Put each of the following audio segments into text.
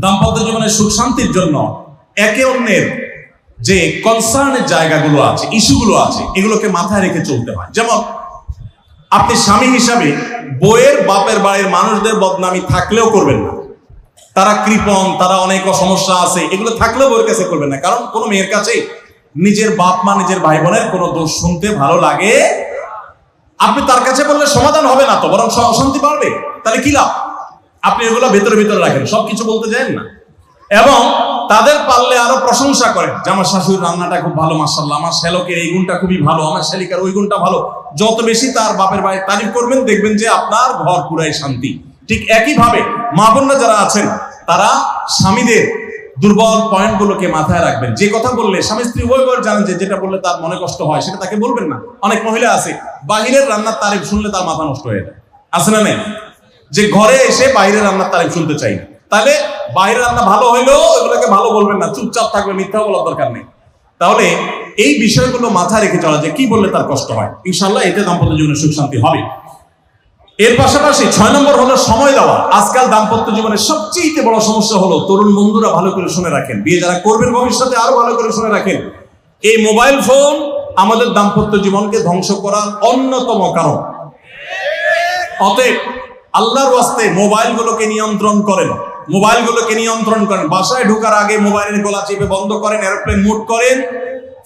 দাম্পত্য জীবনের সুখ শান্তির জন্য একে অন্যের যে কনসার্নের জায়গাগুলো আছে, ইস্যুগুলো আছে, এগুলোকে মাথায় রেখে চলতে হয়। যেমন আপনি স্বামী হিসাবে বইয়ের বাপের বাড়ির মানুষদের বদনামি থাকলেও করবেন না। তারা কৃপণ, তারা অনেক সমস্যা আছে, এগুলো থাকলেও বউয়ের কাছে করবেন না। কারণ কোনো মেয়ের কাছে নিজের বাপ মা, নিজের ভাই বোনের কোনো দোষ শুনতে ভালো লাগে। আপনি তার কাছে বললে সমাধান হবে না, তো বরং অশান্তি বাড়বে। তাহলে কি লাভ? আপনি এগুলো ভেতরে ভিতরে রাখেন, সবকিছু বলতে যান না। এবং তাদের পারলে আরো প্রশংসা করেন যে আমার শাশুড়ির রান্নাটা খুব ভালো, মাশাআল্লাহ, আমার শ্যালকের এই গুণটা খুবই ভালো, আমার শালিকার ওই গুণটা ভালো। যত বেশি তার বাপের ভাই তারিফ করবেন, দেখবেন যে আপনার ঘর পুরাই শান্তি। ঠিক একইভাবে মা বোনরা যারা আছেন তারা স্বামীদের দুর্বল পয়েন্টগুলোকে মাথায় রাখবেন। যে কথা বললে স্বামী স্ত্রী উভয় জানেন যে যেটা বললে তার মনে কষ্ট হয় সেটা তাকে বলবেন না। অনেক মহিলা আছে বাহিরের রান্নার তারিফ শুনলে তার মাথা নষ্ট হয়ে যায়, আছে না নেই? যে ঘরে এসে বাইরের রান্নার তারিফ শুনতে চাই না। তাহলে বাইরের রান্না ভালো হইলেও এগুলোকে ভালো বলবেন না, চুপচাপ থাকবে, মিথ্যা বলার দরকার নেই। তাহলে এই বিষয়গুলো মাথায় রেখে চলা, যে কি বললে তার কষ্ট হয়, ইনশাআল্লাহ এতে দাম্পত্য জীবনে সুখ শান্তি হবে। এর পাশাপাশি 6 নম্বর হলো সময় দেওয়া। আজকাল দাম্পত্য জীবনের সবচেয়ে বড় সমস্যা হলো, তরুণ বন্ধুরা ভালো করে শুনে রাখেন, বিয়ে যারা করবেন ভবিষ্যতে আরো ভালো করে শুনে রাখেন, এই মোবাইল ফোন আমাদের দাম্পত্য জীবনকে ধ্বংস করার অন্যতম কারণ। অতএব আল্লাহর ওয়াস্তে মোবাইলগুলোকে নিয়ন্ত্রণ করেন, মোবাইলগুলোকে নিয়ন্ত্রণ করেন। বাসায় ঢোকার আগে মোবাইলের গলা চেপে বন্ধ করেন, এরোপ্লেন মুড করেন।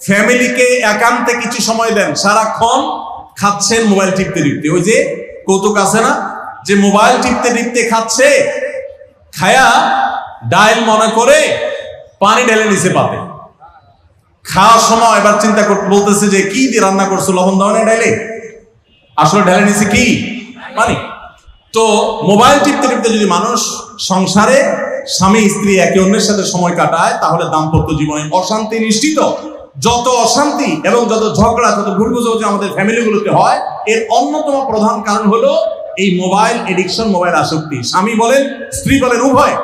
ফ্যামিলিকে একান্তে কিছু সময় দেন। সারাক্ষণ খাচ্ছেন মোবাইল টিপতে টিপতে, ওই যে কৌতুক আছে না, যে মোবাইল টিপতে টিপতে খাচ্ছে, খায়া ডাইল মনে করে পানি ঢেলে নিচে পাতে। খাওয়ার সময় এবার চিন্তা করতে বলতেছে যে কি দিয়ে রান্না করছো, লবণ দাও না ডাইলে, আসলে ঢেলে নিচে কি পানি। তো মোবাইল টিপতে টিপতে যদি মানুষ সংসারে স্বামী স্ত্রী একে অন্যের সাথে সময় কাটায়, তাহলে দাম্পত্য জীবনে অশান্তি নিশ্চিত। যত অশান্তি এবং যত ঝগড়া, যত ভুল বোঝাবুঝি আমাদের ফ্যামিলিগুলোতে হয়, এর অন্যতম প্রধান কারণ হলো এই মোবাইল এডিকশন, মোবাইল আসক্তি। স্বামী বলেন স্ত্রী বলেন উভয়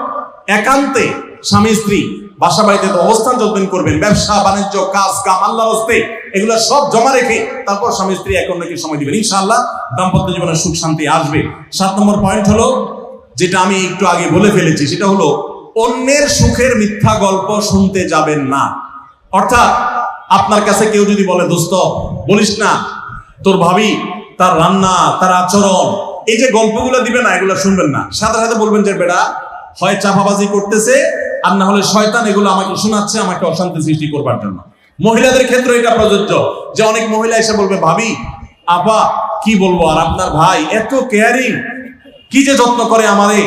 একান্তে স্বামী স্ত্রী বাসা বাড়িতে তো অবস্থান যতদিন করবেন, ব্যবসা বাণিজ্য কাজ কাম আল্লাহর হস্তে, এগুলো সব জমা রেখে তারপর স্বামী স্ত্রী এক অন্যকে সময় দিবেন, ইনশাআল্লাহ দাম্পত্য জীবনে সুখ শান্তি আসবে। 7 নম্বর পয়েন্ট হলো, যেটা আমি একটু আগে বলে ফেলেছি, সেটা হলো অন্যের সুখের মিথ্যা গল্প শুনতে যাবেন না। অর্থাৎ আপনার কাছে কেউ যদি বলে দোস্ত বলিস না, তোর ভাবি তার রান্না, তার আচরণ, এই যে গল্পগুলো দিবে না, এগুলো শুনবেন না। সাথে সাথে বলবেন যে বেটা হয় চাপাবাজি করতেছে, আর না হলে শয়তান এগুলো আমাকে শোনাচ্ছে, আমাকে অশান্তি সৃষ্টি করবার জন্য। মহিলাদের ক্ষেত্রে এটা প্রযোজ্য, যে অনেক মহিলা এসে বলবে ভাবি, আপা কি বলবো, আর আপনার ভাই এত কেয়ারিং, কি যে যত্ন করে আমারে,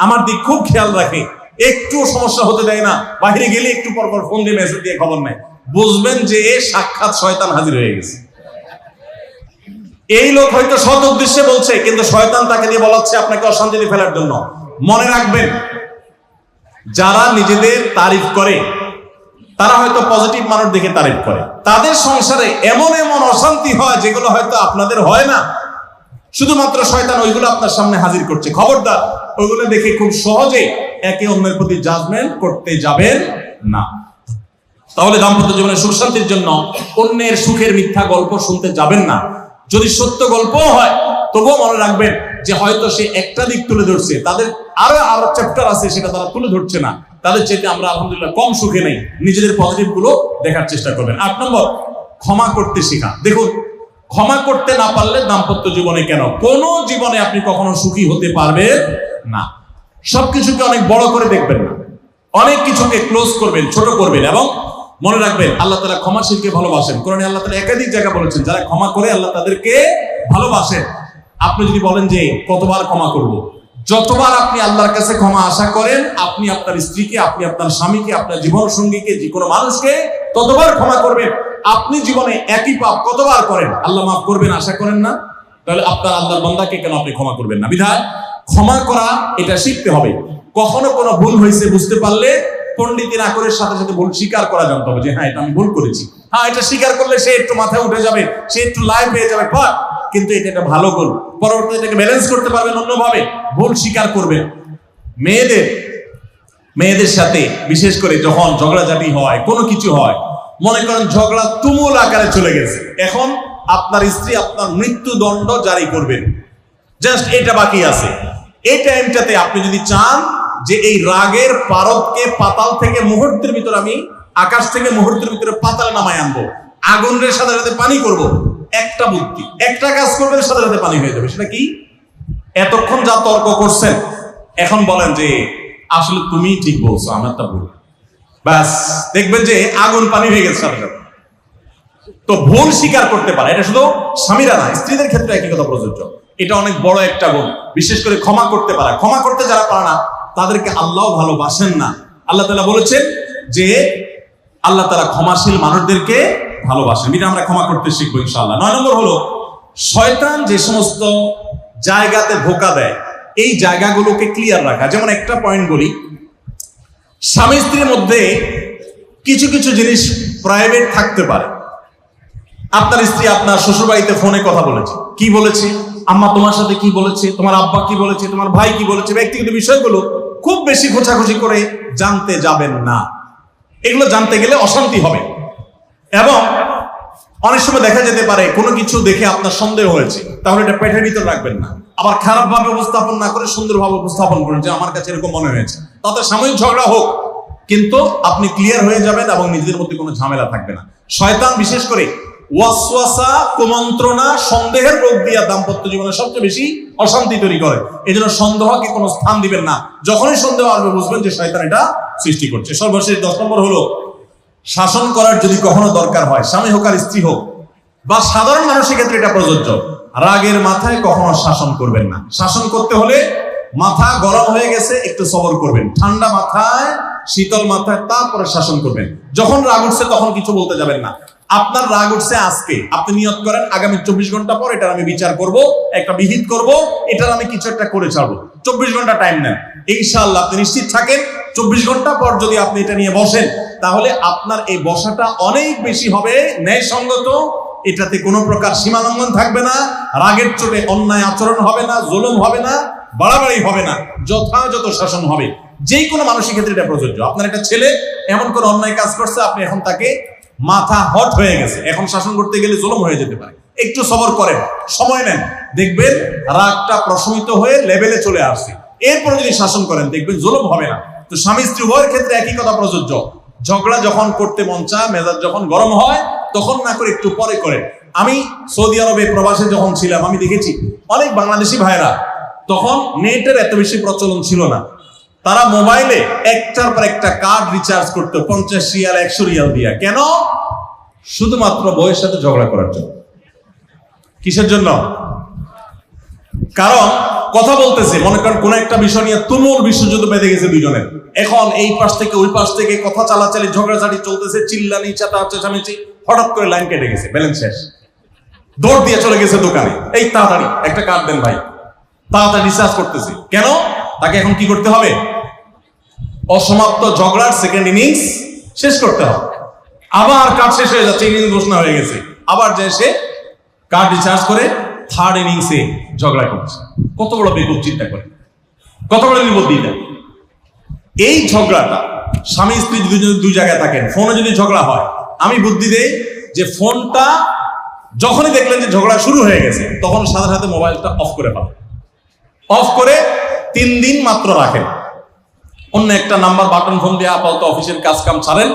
আমার দিক খুব খেয়াল রাখে, একটু সমস্যা হতে দেয় না, বাইরে গেলে একটু পর পর ফোন দিয়ে মেসেজ দিয়ে খবর নেয়। বুঝবেন যে সাক্ষাৎ শয়তান হাজির হয়ে গেছে। এই লোক হয়তো সৎ উদ্দেশ্যে বলছে, কিন্তু শয়তান তাকে দিয়ে বলাচ্ছে আপনাকে অশান্তিতে ফেলার জন্য। মনে রাখবেন, যারা নিজেদের তারিফ করে তারা হয়তো পজিটিভ মানুষ দেখে তারিফ করে, তাদের সংসারে এমন এমন অশান্তি হয় যেগুলো হয়তো আপনাদের হয় না। শুধুমাত্র শয়তান ওইগুলো আপনার সামনে হাজির করছে। খবরদার, ওইগুলো দেখে খুব সহজে একে অন্যের প্রতি জাজমেন্ট করতে যাবেন না। তাহলে দাম্পত্য জীবনের সুখ শান্তির জন্য অন্যের সুখের মিথ্যা গল্প শুনতে যাবেন না। যদি সত্য গল্পও হয়, তবুও মনে রাখবেন যে হয়তো সে একটা দিক তুলে ধরছে, তাদের আরো চ্যাপ্টার আছে সেটা তারা তুলে ধরছে না। তাদের চাইতে আমরা আলহামদুলিল্লাহ কম সুখে নেই। নিজেদের পজিটিভ গুলো দেখার চেষ্টা করবেন। 8 নম্বর, ক্ষমা করতে শেখা। দেখুন, ক্ষমা করতে না পারলে দাম্পত্য জীবনে কেন, কোন জীবনে আপনি কখনো সুখী হতে পারবেন না। সবকিছুকে অনেক বড় করে দেখবেন না, অনেক কিছুকে ক্লোজ করবেন, ছোট করবেন। এবং মনে রাখবেন, আল্লাহ তাআলা ক্ষমাশীলকে ভালোবাসেন। কোরআনে আল্লাহ তাআলা একাধিক জায়গা বলেছেন, যারা ক্ষমা করে আল্লাহ তাদেরকে ভালোবাসেন। আপনি যদি বলেন যে কতবার ক্ষমা করব, যতবার আপনি আল্লাহর কাছে ক্ষমা আশা করেন, আপনি আপনার স্ত্রীকে, আপনি আপনার স্বামীকে, আপনার জীবন সঙ্গীকে, যে কোনো মানুষকে ততবার ক্ষমা করবেন। আপনি জীবনে একই পাপ কতবার করেন, আল্লাহ মাফ করবেন আশা করেন না, তাহলে আপনার আল্লাহর বান্দাকে কেন আপনি ক্ষমা করবেন না? বিধায় ক্ষমা করা এটা শিখতে হবে। কখনো কোনো ভুল হয়েছে বুঝতে পারলে পণ্ডিতের আকরের সাথে সাথে ভুল স্বীকার করা জানতে হবে, যে হ্যাঁ এটা আমি ভুল করেছি। হ্যাঁ, এটা স্বীকার করলে সে একটু মাথায় উঠে যাবে, সে একটু লাইফ পেয়ে যাবে, কিন্তু এটা একটা ভালো গোল। পরবর্তীতে এটাকে ব্যালেন্স করতে পারবেন অন্যভাবে। ভুল স্বীকার করবেন। মেয়েদের সাথে বিশেষ করে যখন ঝগড়াঝাটি হয়, কোনো কিছু হয়, মনে করেন ঝগড়া তুমুল আকারে চলে গেছে, এখন আপনার স্ত্রী আপনার মৃত্যুদণ্ড জারি করবেন, জাস্ট এটা বাকি আছে। এই টাইমটাতে আপনি যদি চান যে এই রাগের পারদকে পাতাল থেকে মুহূর্তের ভিতর আমি আকাশ থেকে মুহূর্তের ভিতরে পাতালে নামায় আনবো, আগুনের সাথে সাথে পানি করব। একটা বুদ্ধি, একটা কাজ করবে, সাথে সাথে পানি হয়ে যাবে। সেটা কি? এতক্ষণ যা তর্ক করছেন এখন বলেন যে আসলে তুমি ঠিক বলছো, আমারটা ভুল, ব্যাস দেখবেন যে আগুন পানি হয়ে গেছে সাথে সাথে। তো ভুল স্বীকার করতে পারে, এটা শুধু স্বামীরা না, স্ত্রীদের ক্ষেত্রে একই কথা প্রযোজ্য। এটা অনেক বড় একটা গুণ। বিশেষ করে ক্ষমা করতে পারে। ক্ষমা করতে যারা পারে না তাদেরকে আল্লাহ ভালোবাসেন না। আল্লাহ তাআলা বলেছেন যে আল্লাহ তাআলা ক্ষমাশীল মানুষদেরকে ভালোবাসেন। এটা আমরা ক্ষমা করতে শিখবো ইনশাআল্লাহ। 9 নম্বর হলো শয়তান যে সমস্ত জায়গাতে ধোঁকা দেয় এই জায়গাগুলোকে ক্লিয়ার রাখা। যেমন একটা পয়েন্ট বলি, স্বামী স্ত্রীর মধ্যে কিছু কিছু জিনিস প্রাইভেট থাকতে পারে। আপনার স্ত্রী আপনার শ্বশুর বাড়িতে ফোনে কথা বলেছে, কি বলেছে, আম্মা তোমার সাথে কি বলেছে, তোমার আব্বা কি বলেছে, তোমার ভাই কি বলেছে, ব্যক্তিগত বিষয়গুলো খুব বেশি খোঁচাখুচি করে জানতে যাবেন না। এগুলো জানতে গেলে অশান্তি হবে। এবং অনেক সময় দেখা যেতে পারে কোনো কিছু দেখে আপনার সন্দেহ হয়েছে, তাহলে এটা পেটের ভিতর রাখবেন না। আবার খারাপ ভাবে উপস্থাপন না করে সুন্দরভাবে উপস্থাপন করেন যে আমার কাছে এরকম মনে হয়েছে। তাতে সাময়িক ঝগড়া হোক, কিন্তু আপনি ক্লিয়ার হয়ে যাবেন এবং নিজেদের মধ্যে কোনো ঝামেলা থাকবে না। শয়তান বিশেষ করে ওয়াসওয়াসা, কুমন্ত্রণা, সন্দেহের রোগ দিয়া দাম্পত্য জীবনে সবচেয়ে বেশি অশান্তি তৈরি করে। এই জন্য সন্দেহকে কোনো স্থান দিবেন না। যখনই সন্দেহ আসবে বুঝবেন যে শয়তান এটা সৃষ্টি করছে। সর্বশেষ 10 নম্বর হলো শাসন করার যদি কখনো দরকার হয়, স্বামী হোক আর স্ত্রী হোক বা সাধারণ মানুষের ক্ষেত্রে এটা প্রযোজ্য। রাগের মাথায় কখনো শাসন করবেন না। শাসন করতে হলে মাথা গরম হয়ে গেছে একটু সবর করবেন, ঠান্ডা মাথায় শীতল মাথায় তারপরে শাসন করবেন। যখন রাগ উঠছে তখন কিছু বলতে যাবেন না। আপনার রাগ উঠছে আজকে, আপনি নিয়ত করেন আগামী 24 ঘন্টা পর এটার আমি বিচার করব, একটা বিহিত করব, এটার আমি কিছু একটা করে ছাড়বো। 24 ঘন্টা টাইম নেন, ইনশাআল্লাহ আপনি নিশ্চিত থাকেন 24 ঘন্টা পর যদি আপনি এটা নিয়ে বসেন তাহলে আপনার এই বসাটা অনেক বেশি হবে ন্যায়সঙ্গত। এটাতে কোনো প্রকার সীমালঙ্ঘন থাকবে না, রাগের চোটে অন্যায় আচরণ হবে না, জুলুম হবে না, বাড়াবাড়ি হবে না, যথাযথ শাসন হবে। যে কোনো মানুষের ক্ষেত্রে এটা প্রযোজ্য। আপনার একটা ছেলে এমন কোন অন্যায় কাজ করছে, আপনি এখন তাকে মাথা হট হয়ে গেছে, এখন শাসন করতে গেলে জুলুম হয়ে যেতে পারে। একটু সবর করেন, সময় নেন, দেখবেন রাগটা প্রশমিত হয়ে লেভেলে চলে আসছে। এরপর যদি শাসন করেন দেখবেন জুলুম হবে না। তো স্বামী স্ত্রী উভয়ের ক্ষেত্রে একই কথা প্রযোজ্য। ঝগড়া যখন করতে মন চায়, মেজাজ যখন গরম হয় তখন না করে একটু পরে করেন। আমি সৌদি আরবে প্রবাসে যখন ছিলাম আমি দেখেছি অনেক বাংলাদেশি ভাইরা, তখন নেটের এত বেশি প্রচলন ছিল না, তারা মোবাইলে একটার পর একটা কার্ড রিচার্জ করতো 50 রিয়াল 100 রিয়াল দিয়া। কেন? শুধুমাত্র বউয়ের সাথে ঝগড়া করার জন্য। কিসের জন্য? কারণ কথা বলতেছে, মনে করেন কোন একটা বিষয় নিয়ে তুমুল বিশ্বযুদ্ধ বেঁধে গেছে দুজনের, এখন এই পাশ থেকে ওই পাশ থেকে কথা চালাচালি ঝগড়াঝাটি চলতেছে, চিল্লানি চেঁচামেচি, হঠাৎ করে লাইন কেটে গেছে, ব্যালেন্স শেষ, দৌড় দিয়ে চলে গেছে দোকানে, এই তাড়াতাড়ি একটা কার্ড দেন ভাই, তাড়াতাড়ি রিচার্জ করতেছে। কেন? তাকে এখন কি করতে হবে? অসমাপ্ত ঝগড়ার সেকেন্ড ইনিংস শেষ করতে হবে। আবার কার্ড শেষ হয়ে যাচ্ছে, ইনিংস ঘোষণা হয়ে গেছে, আবার যে সে কার্ড রিচার্জ করে থার্ড ইনিংসে ঝগড়া করছে। কত বড় বেকুব, চিন্তা করে, কত বড় বিপদ দিয়ে দেয়। এই ঝগড়াটা স্বামী স্ত্রী দুই জায়গায় থাকেন, ফোনে যদি ঝগড়া হয়, আমি বুদ্ধি দেই যে ফোনটা যখনই দেখলেন যে ঝগড়া শুরু হয়ে গেছে তখন সাথে সাথে মোবাইলটা অফ করে ফেলেন। অফ করে 3 দিন মাত্র রাখেন, অন্য একটা নাম্বার বাটন ফোন দিয়ে আপাতত অফিসের কাজ কাম ছাড়েন,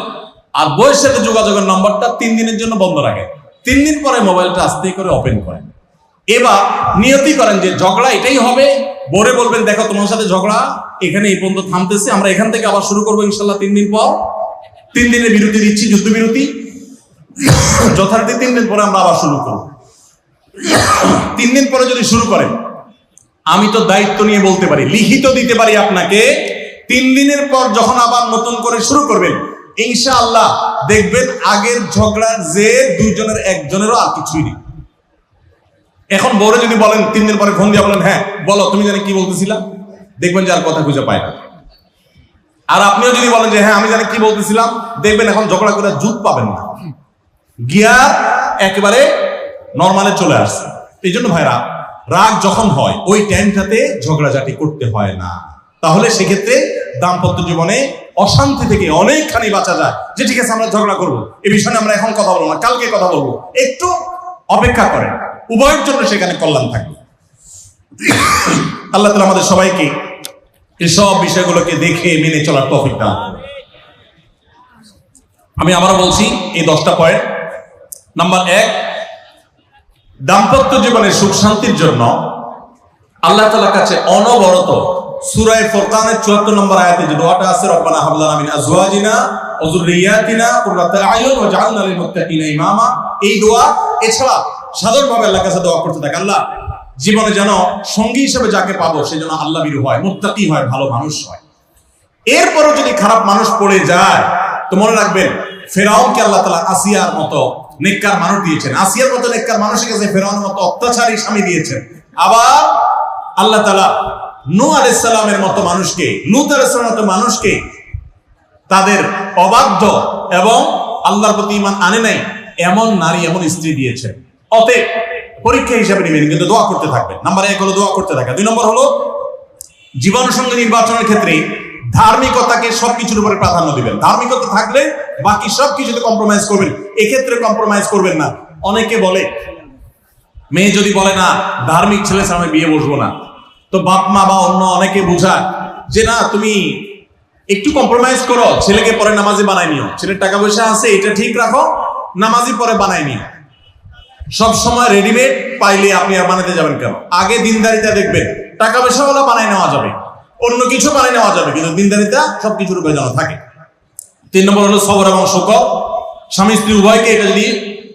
আর বইয়ের সাথে যোগাযোগের নাম্বারটা 3 দিনের জন্য বন্ধ রাখেন। 3 দিন পরে মোবাইলটা আস্তে করে ওপেন করেন। এবার নিয়তি করেন যে ঝগড়া এটাই হবে। বরে বলবেন দেখো তোমার সাথে ঝগড়া এখানে এই পর্যন্ত থামতেছে, আমরা এখান থেকে আবার শুরু করবো ইনশাল্লাহ 3 দিন পর। 3 দিনের বিরতি দিচ্ছি, যুদ্ধ বিরতি, যথারীতি 3 দিন পরে আমরা আবার শুরু করব। 3 দিন পরে যদি শুরু করেন, আমি তো দায়িত্ব নিয়ে বলতে পারি, লিখিত দিতে পারি আপনাকে, 3 দিনের পর যখন আবার নতুন করে শুরু করবেন ইনশাআল্লাহ দেখবেন আগের ঝগড়ার যে দুইজনের একজনেরও আর কিছুই নেই। এখন বউরে যদি বলেন 3 দিন পরে ফোন দিয়ে বলেন হ্যাঁ বলো তুমি জানি কি বলতেছিলাম, দেখবেন যে আর কথা খুঁজে পায় না। আর আপনিও যদি বলেন যে হ্যাঁ আমি জানি কি বলতেছিলাম, দেখবেন এখন ঝগড়া করে জুত পাবেন না, গিয়ার একেবারে নরমালে চলে আসছে। এই জন্য ভাইরা রাগ যখন হয় ওই টাইমটাতে ঝগড়াঝাটি করতে হয় না, তাহলে সেক্ষেত্রে দাম্পত্য জীবনে অশান্তি থেকে অনেকখানি বাঁচা যায়। যে ঠিক আছে আমরা ঝগড়া করবো, এই বিষয়ে আমরা এখন কথা বলবো না, কালকে কথা বলবো, একটু অপেক্ষা করেন, উভয়ের জন্য সেখানে কল্যাণ থাকবে। আল্লাহ তাআলা আমাদের সবাইকে এসব বিষয়গুলোকে দেখে মেনে চলার তৌফিক দান করুন। আমি আবারও বলছি এই 10টা পয়েন্ট। নাম্বার 1, দাম্পত্য জীবনের সুখ শান্তির জন্য আল্লাহ তাআলার কাছে অনবরত সূরা ফুরকানের 74 নম্বর আয়াতে যে দোয়াটা আছে, রব্বানা হাব লানা মিন আজওয়াজিনা ওয়া যুররিয়াতিনা কুররাতা আয়ুন ওয়াজআলনা লিল মুত্তাকিনা ইমামা, এই দোয়া এছাড়া সাধারণভাবে আল্লাহর কাছে দোয়া করতে থাকে, আল্লাহ জীবনে যেন সঙ্গী হিসেবে যাকে পাবো সে যেন আল্লাহ ভীরু হয়, মুত্তাকি হয়, ভালো মানুষ হয়। এরপরও যদি খারাপ মানুষ পড়ে যায় তো মনে রাখবেন ফেরাউনকে আল্লাহ তাআলা আসিয়ার মতো নেককার মানুষ দিয়েছেন, আসিয়ার মতো নেককার মানুষের কাছে ফেরাউনের মতো অত্যাচারী স্বামী দিয়েছেন। আবার আল্লাহ তাআলা নূহ আলাইহিস সালামের মতো মানুষকে, লূত আলাইহিস সালামের মতো মানুষকে তাদের অবাধ্য এবং আল্লাহর প্রতি ঈমান আনে নাই এমন নারী, এমন স্ত্রী দিয়েছেন। অতএব পরীক্ষা হিসাবে নেবেন, কিন্তু দোয়া করতে থাকবেন। নাম্বার 1 হলো দোয়া করতে থাকা। 2 নম্বর হলো জীবন সঙ্গী নির্বাচনের ক্ষেত্রে ধার্মিকতাকে সবকিছুর উপরে প্রাধান্য দিবেন। ধার্মিকতা থাকলে বাকি সবকিছুতে কম্প্রোমাইজ করবেন, এক্ষেত্রে কম্প্রোমাইজ করবেন না। অনেকে বলে, মেয়ে যদি বলে না ধার্মিক ছেলের সামনে বিয়ে বসবো না, তো বাপ মা বা অন্য অনেকে বোঝায় যে না তুমি একটু কম্প্রোমাইজ করো, ছেলেকে পরে নামাজি বানাই নিও, ছেলের টাকা পয়সা আছে এটা ঠিক রাখো, নামাজি পরে বানাই নিও। সব সময় রেডিমেড পাইলে আপনি আর বানাতে যাবেন কেন? আগে দিনদারিতা দেখবেন, টাকা পয়সাওয়ালা বানাই নেওয়া যাবে, অন্য কিছু বানাই নেওয়া যাবে, কিন্তু দিনদারিতা সবকিছুর উপরে যেন থাকে। 3 নম্বর হলো সবর এবং শুকর। স্বামী স্ত্রী উভয়কে এটা যদি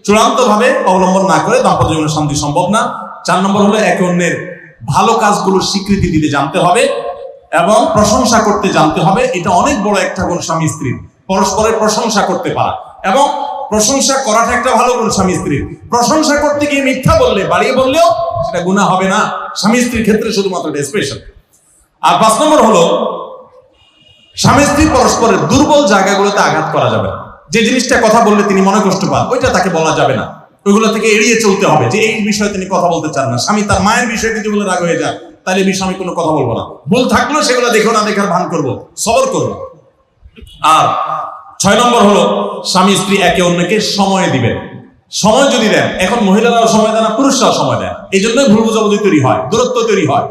চূড়ান্ত ভাবে অবলম্বন না করে দাম্পত্য জীবনে শান্তি সম্ভব না। 4 নম্বর হলো একে অন্যের ভালো কাজগুলোর স্বীকৃতি দিতে জানতে হবে এবং প্রশংসা করতে জানতে হবে। এটা অনেক বড় একটা গুণ স্বামী স্ত্রীর, পরস্পরের প্রশংসা করতে পারা। এবং প্রশংসা করাটা একটা ভালো গুণ স্বামী স্ত্রীর। প্রশংসা করতে গিয়ে মিথ্যা বললে, বাড়িয়ে বললেও সেটা গুনাহ হবে না, স্বামী স্ত্রীর ক্ষেত্রে শুধুমাত্র এটা স্পেশাল। আর 5 নম্বর হলো স্বামী স্ত্রী পরস্পরের দুর্বল জায়গাগুলোতে আঘাত করা যাবে না। যে জিনিসটা কথা বললে তিনি মনে কষ্ট পান, ওইটা তাকে বলা যাবে না, ওইগুলো থেকে এড়িয়ে চলতে হবে। যে এই বিষয়ে তিনি কথা বলতে চান না, স্বামী তার মায়ের বিষয়ে কিছু বলে রাগ হয়ে যায়, তাহলে এই বিষয়ে আমি কোনো কথা বলবো না, ভুল থাকলেও সেগুলো দেখো না দেখার ভান করবো, সবর করবো। আর 6 নম্বর হলো স্বামী স্ত্রী একে অন্যকে সময় দিবেন। সময় যদি দেন, এখন মহিলারাও সময় দেন না, পুরুষরাও সময় দেন, এই জন্যই ভুল বোঝাবুঝি তৈরি হয়, দূরত্ব তৈরি হয়।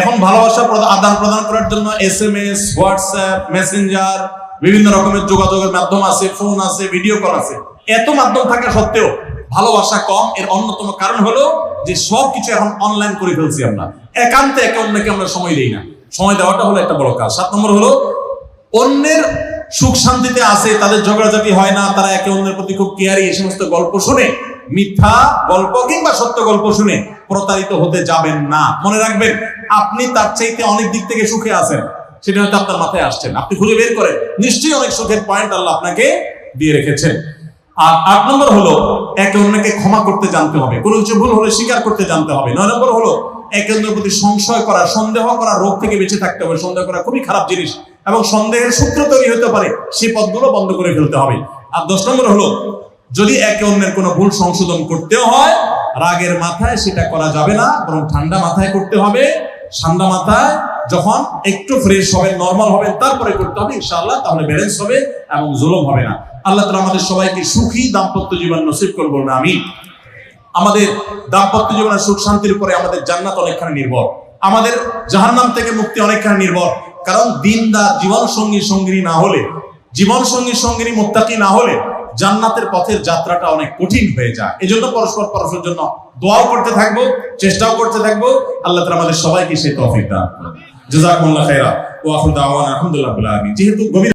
এখন ভালোবাসা আদান প্রদান করার জন্য SMS, হোয়াটসঅ্যাপ, মেসেঞ্জার, বিভিন্ন রকমের যোগাযোগের মাধ্যম আছে, ফোন আছে, ভিডিও কল আছে। এত মাধ্যম থাকা সত্ত্বেও ভালোবাসা কম। এর অন্যতম কারণ হলো যে সবকিছু এখন অনলাইন করে ফেলছি আমরা, একান্তে একে অন্যকে আমরা সময় দেই না। সময় দেওয়াটা হলো একটা বড় কাজ। 7 নম্বর হলো অন্যের সুখ শান্তিতে আছে, তাদের ঝগড়াঝাটি হয় না, তারা একে অন্যের প্রতি খুব কেয়ারি। এই সমস্ত গল্প শুনে, মিথ্যা গল্প কিংবা সত্য গল্প শুনে প্রতারিত হতে যাবেন না। মনে রাখবেন আপনি তার চাইতে অনেক দিক থেকে সুখে আছেন, সেটা হয়তো আপনার মাথায় আসছেন, আপনি খুঁজে বের করেন, নিশ্চয়ই অনেক সুখের পয়েন্ট আল্লাহ আপনাকে দিয়ে রেখেছেন। আর 8 নম্বর হলো একে অন্যকে ক্ষমা করতে জানতে হবে, কোনো কিছু ভুল হলে স্বীকার করতে জানতে হবে। 9 নম্বর হলো একে অন্যের প্রতি সংশয় করা, সন্দেহ করা, রোগ থেকে বেঁচে থাকতে হবে। সন্দেহ করা খুবই খারাপ জিনিস এবং সন্দেহের সূত্র তৈরি হতে পারে, সেই পথগুলো বন্ধ করে ফেলতে হবে। আর 10 নম্বর হলো যদি একে অন্যের কোনো ভুল সংশোধন করতেও হয়, রাগের মাথায় সেটা করা যাবে না, বরং ঠান্ডা মাথায় করতে হবে। ঠান্ডা মাথায় যখন একটু ফ্রেশ হবেন, নরমাল হবেন, তারপরে করতে হবে ইনশাআল্লাহ, তাহলে ব্যালেন্স হবে এবং জুলুম হবে না। আল্লাহ তাআলা আমাদের সবাইকে সুখী দাম্পত্য জীবন নসিব করুন, বলুন আমিন। আমাদের দাম্পত্য জীবনের সুখ শান্তির উপরে আমাদের জান্নাত অনেকখানি নির্ভর, আমাদের জাহান্নাম থেকে মুক্তি অনেকখানি নির্ভর। কারণ দিনদার জীবন সঙ্গী সঙ্গিনী না হলে, জীবন সঙ্গী সঙ্গিনী মুত্তাকি না হলে জান্নাতের পথের যাত্রাটা অনেক কঠিন হয়ে যায়। এজন্য পরস্পরের জন্য দোয়াও করতে থাকবো, চেষ্টাও করতে থাকবো। আল্লাহ তাআলা আমাদের সবাইকে সেই তৌফিক দান করুন। জাযাকুমুল্লাহু খাইরা ওয়া আখিরু দাওয়ানা আলহামদুলিল্লাহি রাব্বিল আলামিন। যেহেতু